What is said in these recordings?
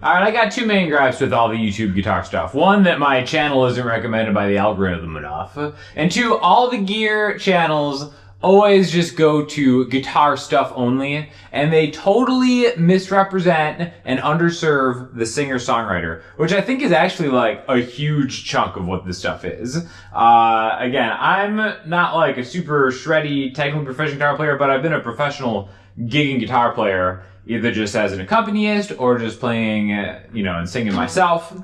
Alright, I got two main gripes with all the YouTube guitar stuff. One, that my channel isn't recommended by the algorithm enough. And two, all the gear channels always just go to guitar stuff only, and they totally misrepresent and underserve the singer-songwriter, which I think is actually like a huge chunk of what this stuff is. Again, I'm not like a super shreddy, technically proficient guitar player, but I've been a professional gigging guitar player, either just as an accompanist or just playing, and singing myself.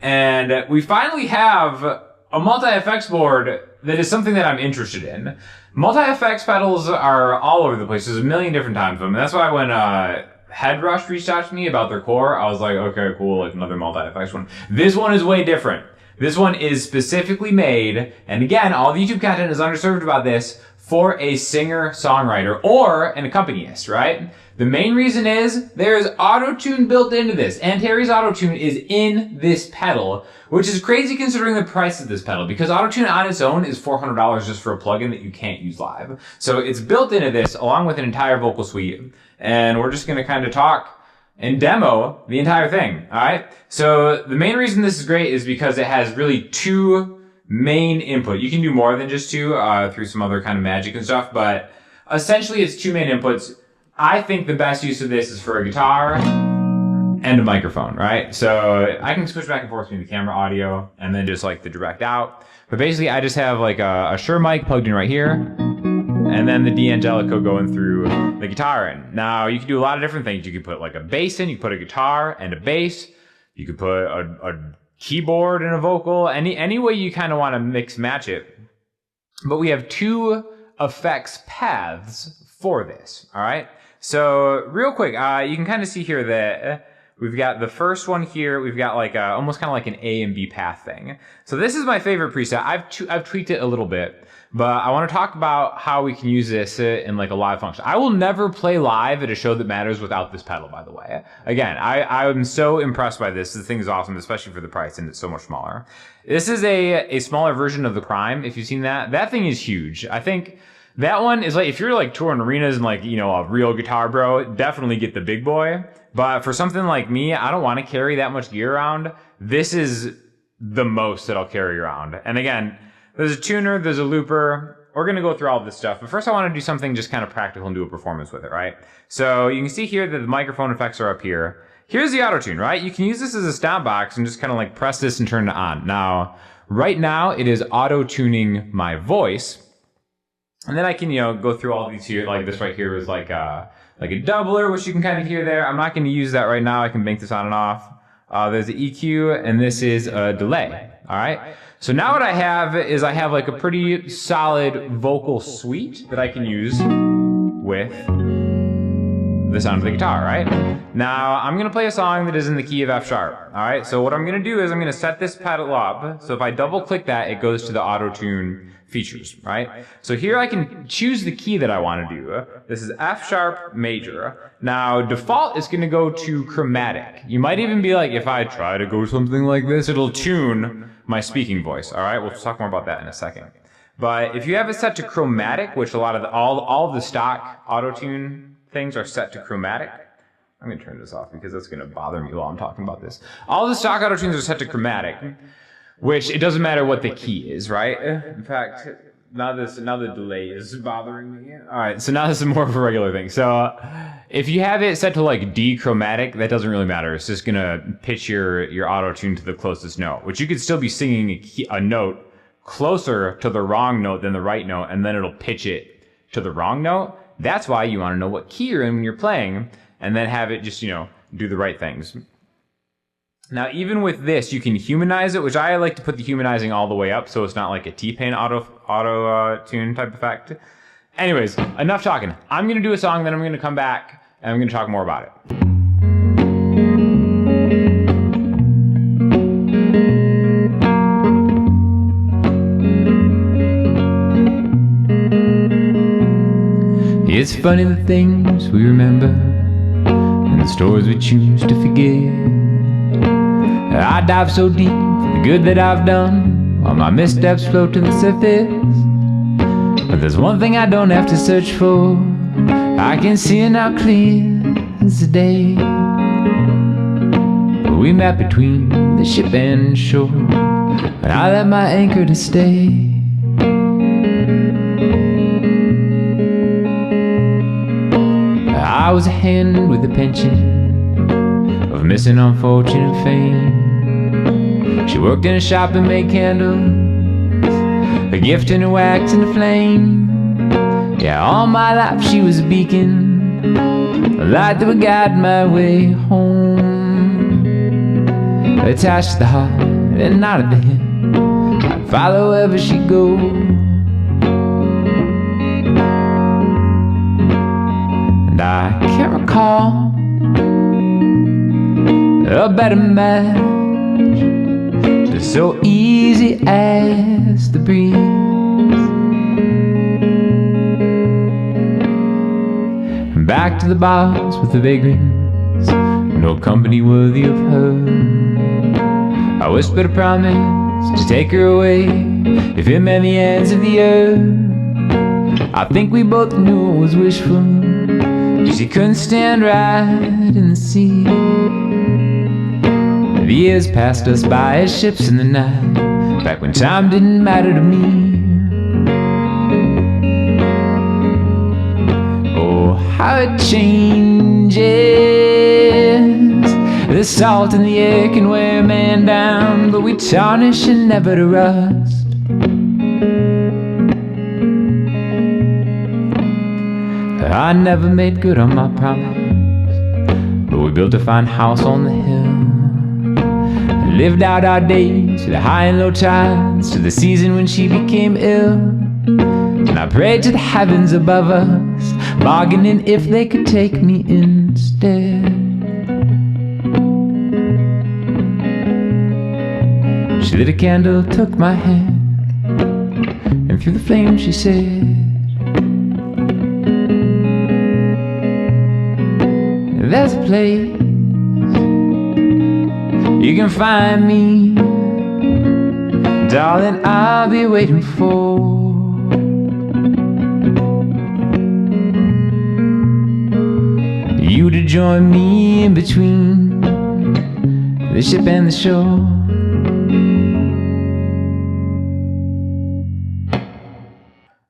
And we finally have a multi-effects board that is something that I'm interested in. Multi-effects pedals are all over the place. There's a million different types of them. And that's why when Headrush reached out to me about their core, I was like, okay, cool, like another multi-effects one. This one is way different. This one is specifically made, and again, all the YouTube content is underserved about this, for a singer-songwriter or an accompanist, right? The main reason is there's auto-tune built into this, and Terry's auto-tune is in this pedal, which is crazy considering the price of this pedal, because auto-tune on its own is $400 just for a plugin that you can't use live. So it's built into this along with an entire vocal suite, and we're just gonna kind of talk and demo the entire thing, alright? So the main reason this is great is because it has really two main input. You can do more than just two through some other kind of magic and stuff, but essentially it's two main inputs. I think the best use of this is for a guitar and a microphone, right? So I can switch back and forth between the camera audio and then just like the direct out. But basically I just have like a Shure mic plugged in right here, and then the D'Angelico going through the guitar in. Now you can do a lot of different things. You could put like a bass in, you could put a guitar and a bass, you could put a keyboard and a vocal, any way you kind of want to mix match it. But we have two effects paths for this, all right? So real quick, you can kind of see here that we've got the first one here, we've got like almost kind of like an A and B path thing. So this is my favorite preset. I've tweaked it a little bit, but I want to talk about how we can use this in like a live function. I will never play live at a show that matters without this pedal, by the way. Again, I'm so impressed by this. This thing is awesome, especially for the price, and it's so much smaller. This is a smaller version of the Prime, if you've seen that. That thing is huge. I think that one is like, if you're like touring arenas and like, a real guitar bro, definitely get the big boy. But for something like me, I don't want to carry that much gear around. This is the most that I'll carry around. And again, there's a tuner, there's a looper. We're going to go through all this stuff. But first I want to do something just kind of practical and do a performance with it, right? So you can see here that the microphone effects are up here. Here's the auto-tune, right? You can use this as a stomp box and just kind of like press this and turn it on. Now, right now it is auto-tuning my voice. And then I can, go through all these here. Like this right here is like a doubler, which you can kind of hear there. I'm not going to use that right now. I can bank this on and off. There's an EQ, and this is a delay. All right. So now what I have is like a pretty solid vocal suite that I can use with the sound of the guitar, right? Now I'm gonna play a song that is in the key of F sharp. All right. So what I'm gonna do is I'm gonna set this pedal up. So if I double click that, it goes to the auto tune features, right? So here I can choose the key that I want to do. This is F sharp major. Now default is going to go to chromatic. You might even be like, if I try to go something like this, it'll tune my speaking voice. All right, we'll talk more about that in a second. But if you have it set to chromatic, which a lot of all of the stock auto tune things are set to chromatic. I'm going to turn this off because that's going to bother me while I'm talking about this. All the stock auto tunes are set to chromatic, which it doesn't matter what the key is, right? In fact, now the delay is bothering me. All right, so now this is more of a regular thing. So if you have it set to like D chromatic, that doesn't really matter. It's just gonna pitch your auto tune to the closest note, which you could still be singing a note closer to the wrong note than the right note, and then it'll pitch it to the wrong note. That's why you want to know what key you're in when you're playing, and then have it just do the right things. Now, even with this, you can humanize it, which I like to put the humanizing all the way up, so it's not like a T-Pain auto-tune type effect. Anyways, enough talking. I'm going to do a song, then I'm going to come back, and I'm going to talk more about it. It's funny the things we remember, and the stories we choose to forget. I dive so deep for the good that I've done, while my missteps float to the surface. But there's one thing I don't have to search for. I can see it now clear as the day. We met between the ship and shore, and I let my anchor to stay. I was a hand with a pension of missing unfortunate fame. She worked in a shop and made candles, a gift and a wax and a flame. Yeah, all my life she was a beacon, a light that would guide my way home. Attached to the heart and not at the head, I'd follow wherever she'd go. And I can't recall a better match, just so easy as the breeze. And back to the bars with the vagrants, no company worthy of her. I whispered a promise to take her away if it meant the ends of the earth. I think we both knew it was wishful, 'cause she couldn't stand right in the sea. The years passed us by as ships in the night, back when time didn't matter to me. Oh, how it changes. The salt in the air can wear a man down, but we tarnish and never to rust. I never made good on my promise, but we built a fine house on the hill. Lived out our days to the high and low tides, to the season when she became ill. And I prayed to the heavens above us, bargaining if they could take me instead. She lit a candle, took my hand, and through the flame she said, "There's a place you can find me, darling, I'll be waiting for you to join me in between the ship and the shore."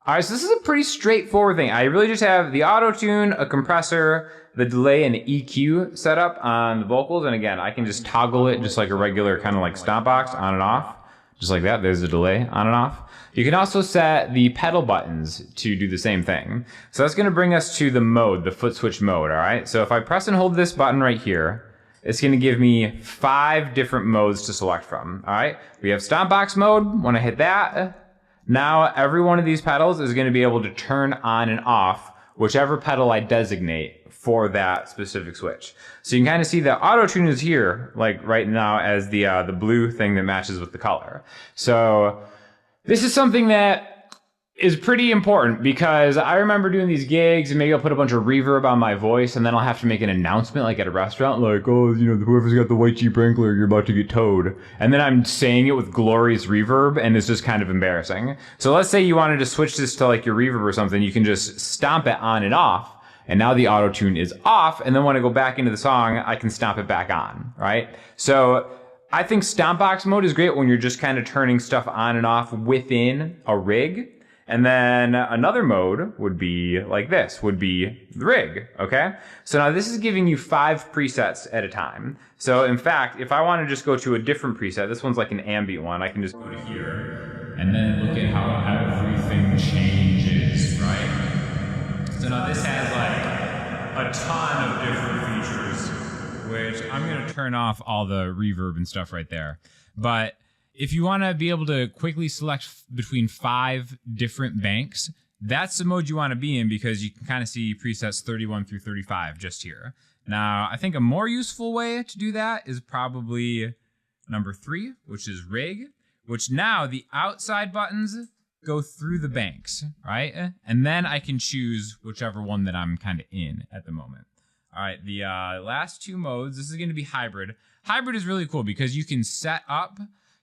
Alright, so this is a pretty straightforward thing. I really just have the auto-tune, a compressor, the delay, and EQ set up on the vocals. And again, I can just toggle it just like a regular kind of like stomp box on and off. Just like that, there's the delay on and off. You can also set the pedal buttons to do the same thing. So that's gonna bring us to the mode, the foot switch mode, all right? So if I press and hold this button right here, it's gonna give me 5 different modes to select from, all right? We have stomp box mode. When I hit that, now every one of these pedals is gonna be able to turn on and off whichever pedal I designate for that specific switch. So you can kind of see the auto tune is here, like right now, as the blue thing that matches with the color. So this is something that is pretty important, because I remember doing these gigs and maybe I'll put a bunch of reverb on my voice and then I'll have to make an announcement like at a restaurant, like, oh, you know, whoever's got the white Jeep Wrangler, you're about to get towed. And then I'm saying it with glorious reverb and it's just kind of embarrassing. So let's say you wanted to switch this to like your reverb or something, you can just stomp it on and off. And now the auto tune is off, and then when I go back into the song, I can stomp it back on, right? So I think stomp box mode is great when you're just kind of turning stuff on and off within a rig. And then another mode would be like this, would be the rig, okay? So now this is giving you 5 presets at a time. So in fact, if I want to just go to a different preset, this one's like an ambient one, I can just go to here, and then look at how everything changes, right? So now this has like a ton of different features, which I'm gonna turn off all the reverb and stuff right there. But if you wanna be able to quickly select between 5 different banks, that's the mode you wanna be in, because you can kind of see presets 31 through 35 just here. Now, I think a more useful way to do that is probably number 3, which is rig, which now the outside buttons go through the banks, right? And then I can choose whichever one that I'm kind of in at the moment. All right, the last 2 modes, this is gonna be hybrid. Hybrid is really cool because you can set up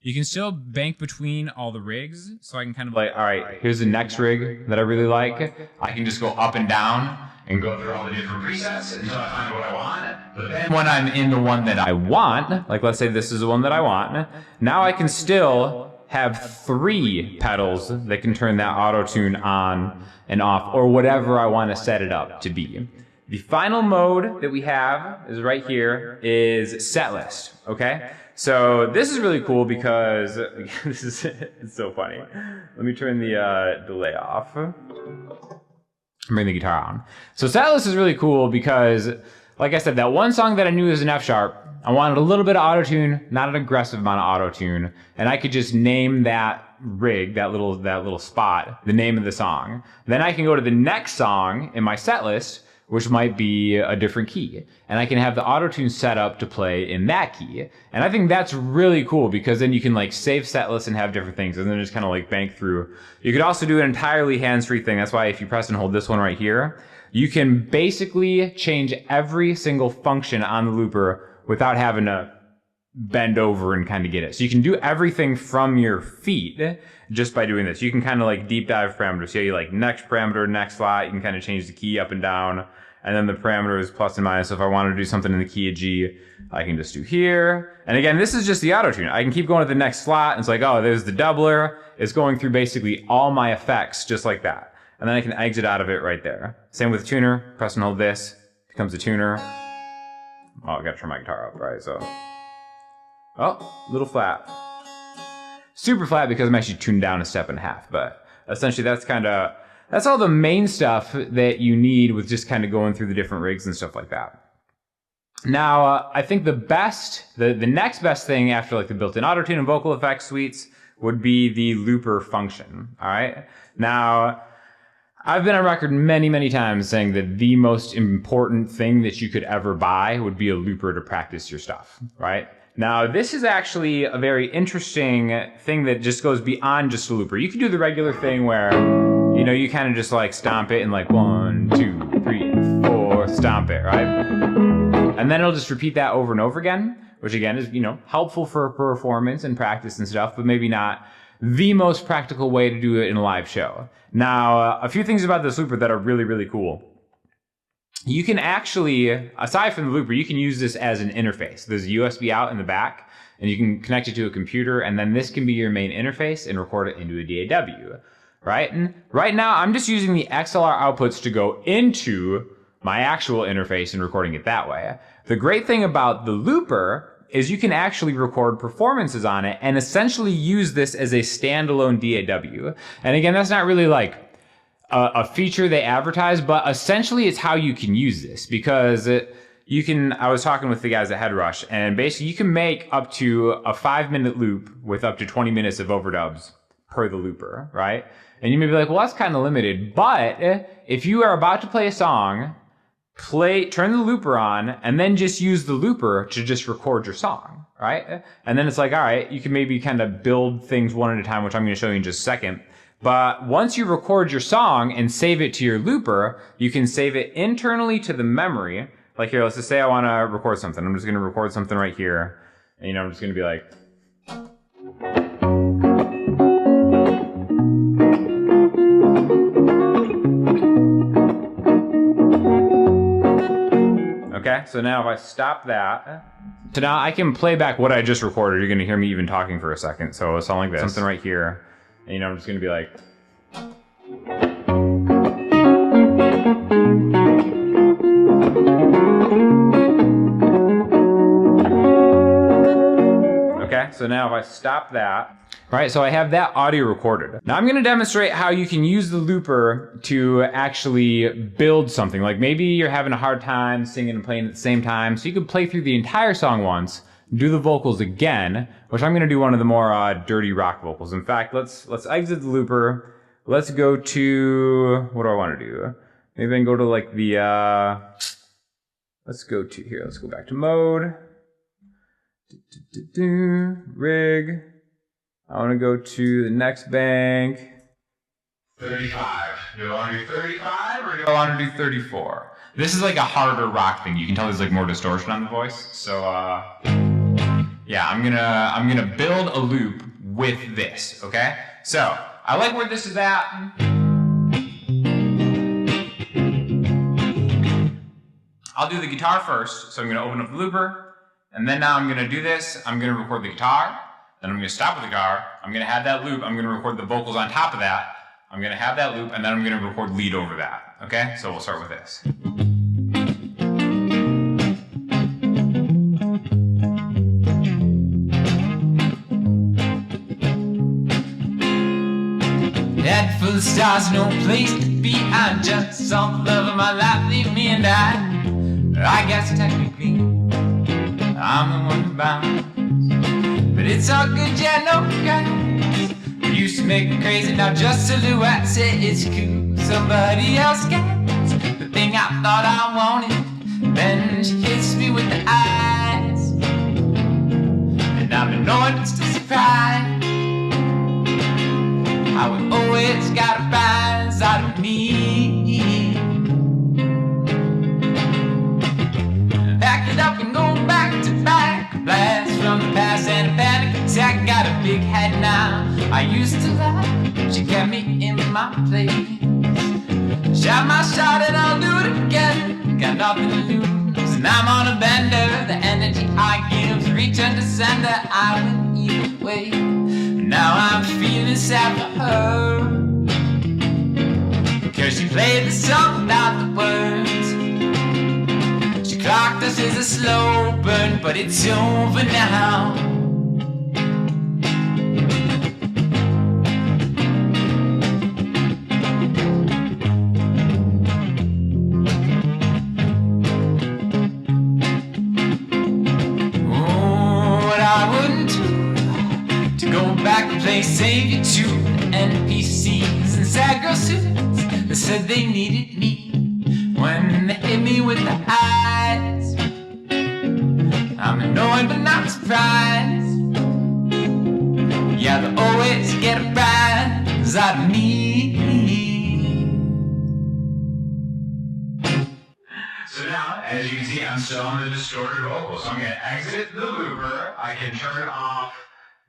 you can still bank between all the rigs. So I can kind of like, all right, here's the next rig that I really like. I can just go up and down and go through all the different presets until I find what I want. But then when I'm in the one that I want, like let's say this is the one that I want, now I can still have 3 pedals that can turn that auto tune on and off, or whatever I want to set it up to be. The final mode that we have is right here, is set list, okay? So this is really cool because, this is it's so funny. Let me turn the delay off. Bring the guitar on. So set list is really cool because, like I said, that one song that I knew was an F sharp, I wanted a little bit of auto-tune, not an aggressive amount of auto-tune, and I could just name that rig, that little spot, the name of the song. Then I can go to the next song in my set list, which might be a different key. And I can have the auto-tune set up to play in that key. And I think that's really cool because then you can like save set lists and have different things and then just kind of like bank through. You could also do an entirely hands-free thing. That's why if you press and hold this one right here, you can basically change every single function on the looper without having to bend over and kind of get it. So you can do everything from your feet just by doing this. You can kind of like deep dive parameters. So you like next parameter, next slot, you can kind of change the key up and down. And then the parameter is plus and minus. So if I want to do something in the key of G, I can just do here. And again, this is just the auto tune. I can keep going to the next slot. And it's like, oh, there's the doubler. It's going through basically all my effects just like that. And then I can exit out of it right there. Same with tuner. Press and hold this. Becomes a tuner. Oh, I gotta turn my guitar up, right? So, oh, little flat. Super flat because I'm actually tuned down 1.5 steps, but essentially that's all the main stuff that you need with just kind of going through the different rigs and stuff like that. Now, I think the next best thing after like the built-in auto-tune and vocal effects suites would be the looper function, all right? Now, I've been on record many, many times saying that the most important thing that you could ever buy would be a looper to practice your stuff, right? Now, this is actually a very interesting thing that just goes beyond just a looper. You can do the regular thing where, you know, you kind of just like stomp it and like 1, 2, 3, 4, stomp it, right? And then it'll just repeat that over and over again, which again is, you know, helpful for performance and practice and stuff, but maybe not the most practical way to do it in a live show. Now, a few things about this looper that are really, really cool. You can actually, aside from the looper, you can use this as an interface. There's a USB out in the back, and you can connect it to a computer, and then this can be your main interface and record it into a DAW, right? And right now, I'm just using the XLR outputs to go into my actual interface and recording it that way. The great thing about the looper is you can actually record performances on it and essentially use this as a standalone DAW. And again, that's not really like a feature they advertise, but essentially it's how you can use this because you can, I was talking with the guys at Headrush, and basically you can make up to a 5-minute loop with up to 20 minutes of overdubs per the looper, right? And you may be like, well, that's kind of limited, but if you are about to play a song, turn the looper on, and then just use the looper to just record your song, right? And then it's like, all right, you can maybe kind of build things one at a time, which I'm going to show you in just a second. But once you record your song and save it to your looper, you can save it internally to the memory. Like here, let's just say I want to record something. I'm just going to record something right here. And, you know, I'm just going to be like... Okay, so now if I stop that, so now I can play back what I just recorded. You're going to hear me even talking for a second. So it'll sound like this. Something right here. And, you know, I'm just going to be like... Okay, so now if I stop that... Right, so I have that audio recorded. Now I'm going to demonstrate how you can use the looper to actually build something. Like maybe you're having a hard time singing and playing at the same time, so you can play through the entire song once, do the vocals again, which I'm going to do one of the more dirty rock vocals. In fact, let's exit the looper. Let's go to, what do I want to do? Maybe I can go to like the, let's go back to mode. Rig. I want to go to the next bank. 35. Do I want to do 35 or do I want to do 34? This is like a harder rock thing. You can tell there's like more distortion on the voice. So, Yeah, I'm gonna build a loop with this, okay? So, I like where this is at. I'll do the guitar first, so I'm gonna open up the looper, and then now I'm gonna do this. I'm gonna record the guitar, then I'm gonna stop with the guitar, I'm gonna have that loop, I'm gonna record the vocals on top of that, I'm gonna have that loop, and then I'm gonna record lead over that, okay? So we'll start with this. Head full of stars, no place to be. I just saw the love of my life leave me, and I guess technically I'm the one who bounds. But it's all good, yeah, no guys. It used to make me crazy, now just silhouette say it's cool. Somebody else gets the thing I thought I wanted, then she hits me with the eyes, and I'm annoyed but still surprised. I would always got a rise out of me. Back it up and go back to back. Blast from the past and a panic attack. Got a big head now. I used to laugh, she kept me in my place. Shot my shot and I'll do it again. Got nothing to lose and I'm on a bender. The energy I give, return to sender. I win either way. Now I'm feeling sad for her, cause she played the song without the words. She clocked us as a slow burn, but it's over now. They save you to NPCs and sad girl suits that said they needed me when they hit me with the eyes. I'm annoyed but not surprised. Yeah, they always get a rise out of me. So now, as you can see, I'm still on the distorted vocal, so I'm going to exit the looper. I can turn off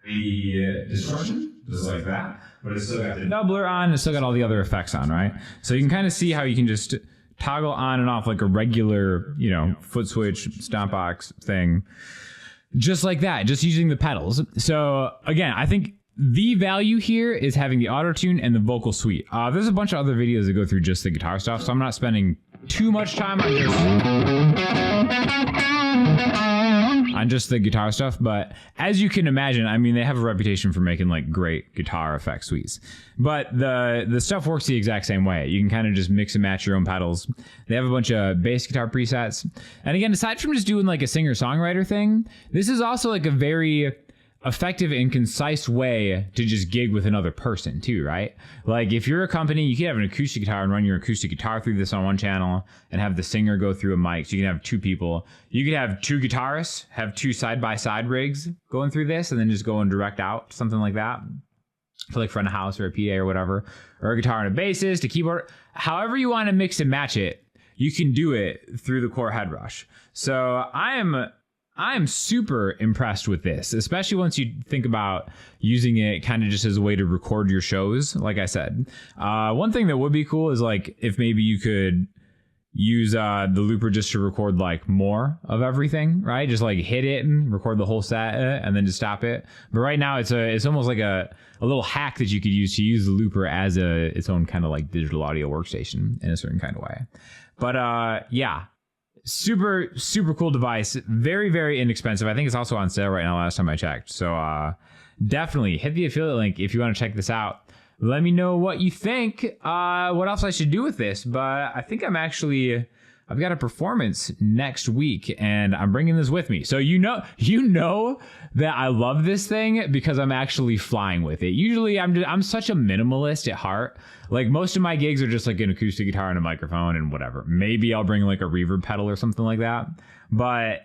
the distortion, just like that, but it's still got the doubler on, it's still got all the other effects on, right? So you can kind of see how you can just toggle on and off like a regular, you know, foot switch, stomp box thing, just like that, just using the pedals. So again, I think the value here is having the auto tune and the vocal suite. There's a bunch of other videos that go through just the guitar stuff, so I'm not spending too much time on just the guitar stuff, but as you can imagine, I mean, they have a reputation for making like great guitar effect suites, but the stuff works the exact same way. You can kind of just mix and match your own pedals. They have a bunch of bass guitar presets, and again, aside from just doing like a singer-songwriter thing, this is also like a very effective and concise way to just gig with another person too, right? Like if you're a company, you can have an acoustic guitar and run your acoustic guitar through this on one channel and have the singer go through a mic. So you can have two people. You could have two guitarists, have two side-by-side rigs going through this and then just go and direct out, something like that. For like front of house or a PA or whatever, or a guitar and a bassist, a keyboard, however you want to mix and match it, you can do it through the Core Headrush. So I'm super impressed with this, especially once you think about using it kind of just as a way to record your shows. Like I said, one thing that would be cool is like if maybe you could use the looper just to record like more of everything, right? Just like hit it and record the whole set and then just stop it. But right now it's almost like a little hack that you could use to use the looper as its own kind of like digital audio workstation in a certain kind of way. But yeah. Super, super cool device. Very, very inexpensive. I think it's also on sale right now last time I checked. So definitely hit the affiliate link if you want to check this out. Let me know what you think, what else I should do with this. But I think I've got a performance next week and I'm bringing this with me. So you know that I love this thing because I'm actually flying with it. Usually I'm such a minimalist at heart. Like most of my gigs are just like an acoustic guitar and a microphone and whatever. Maybe I'll bring like a reverb pedal or something like that. But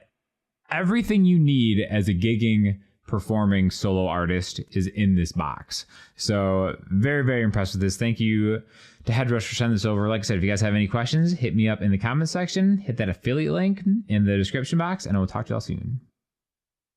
everything you need as a gigging, performing solo artist is in this box. So very, very impressed with this. Thank you to Headrush for sending this over. Like I said, if you guys have any questions, hit me up in the comments section. Hit that affiliate link in the description box, and I will talk to y'all soon.